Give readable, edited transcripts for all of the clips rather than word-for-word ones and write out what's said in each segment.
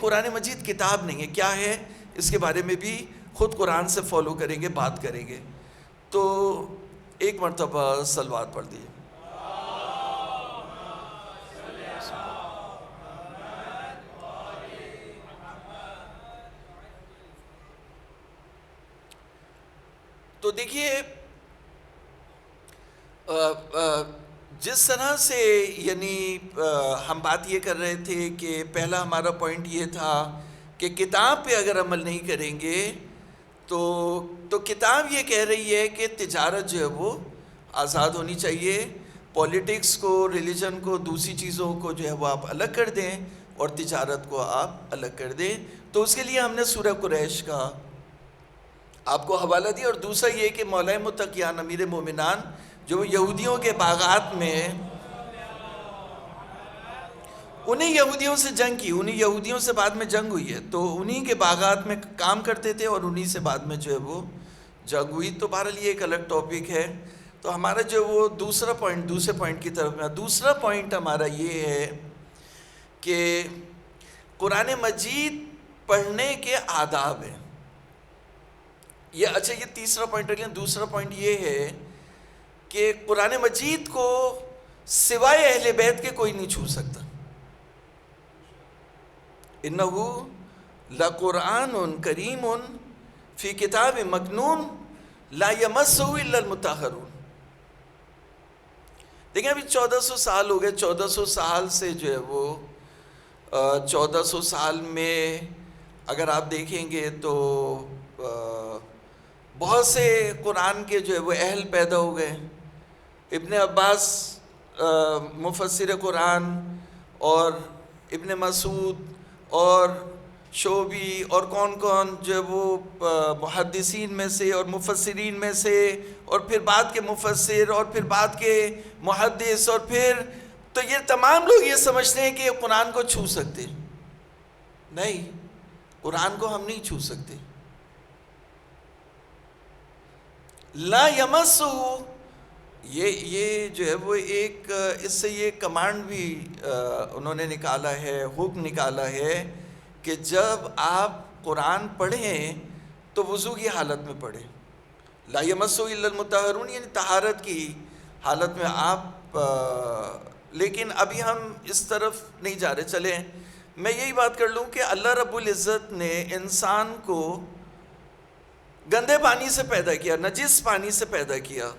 قرآن مجید کتاب نہیں ہے، کیا ہے اس کے بارے میں بھی خود قرآن سے فالو کریں گے، بات کریں گے. تو ایک مرتبہ صلوات پڑھ دیجیے. تو دیکھیے جس طرح سے یعنی ہم بات یہ کر رہے تھے کہ پہلا ہمارا پوائنٹ یہ تھا کہ کتاب پہ اگر عمل نہیں کریں گے تو کتاب یہ کہہ رہی ہے کہ تجارت جو ہے وہ آزاد ہونی چاہیے. پولیٹکس کو، ریلیجن کو، دوسری چیزوں کو جو ہے وہ آپ الگ کر دیں اور تجارت کو آپ الگ کر دیں. تو اس کے لیے ہم نے سورہ قریش کا آپ کو حوالہ دیا. اور دوسرا یہ کہ مولا متقیان امیر مومنان جو یہودیوں کے باغات میں انہیں یہودیوں سے جنگ کی، انہیں یہودیوں سے بعد میں جنگ ہوئی ہے، تو انہیں کے باغات میں کام کرتے تھے اور انہیں سے بعد میں جو ہے وہ جنگ ہوئی. تو بہرحال یہ ایک الگ ٹاپک ہے. تو ہمارا جو وہ دوسرے پوائنٹ کی طرف میں، دوسرا پوائنٹ ہمارا یہ ہے کہ قرآن مجید پڑھنے کے آداب ہیں. اچھا یہ تیسرا پوائنٹ ہے. دوسرا پوائنٹ یہ ہے کہ قرآن مجید کو سوائے اہل بیت کے کوئی نہیں چھو سکتا. انہو لقرآن کریم فی کتاب مکنون لا یمسہ الا المطہرون. دیکھیں ابھی 1400 سال ہو گئے. 1400 سال سے جو ہے وہ 1400 سال میں اگر آپ دیکھیں گے تو بہت سے قرآن کے جو ہے وہ اہل پیدا ہو گئے. ابن عباس مفسر قرآن اور ابن مسعود اور شعبی اور کون جو ہے وہ محدثین میں سے اور مفسرین میں سے، اور پھر بعد کے مفسر اور پھر بعد کے محدث، اور پھر تو یہ تمام لوگ یہ سمجھتے ہیں کہ قرآن کو چھو سکتے. نہیں، قرآن کو ہم نہیں چھو سکتے. لا یمسہ، یہ جو ہے وہ ایک اس سے یہ کمانڈ بھی انہوں نے نکالا ہے، حکم نکالا ہے کہ جب آپ قرآن پڑھیں تو وضو کی حالت میں پڑھیں. لا یمسہ الا المطہرون یعنی طہارت کی حالت میں آپ. لیکن ابھی ہم اس طرف نہیں جا رہے. چلیں میں یہی بات کر لوں کہ اللہ رب العزت نے انسان کو گندے پانی سے پیدا کیا، نجس پانی سے پیدا کیا،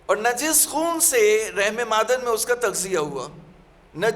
اور نجس خون سے رحم مادر میں اس کا تغذیہ ہوا.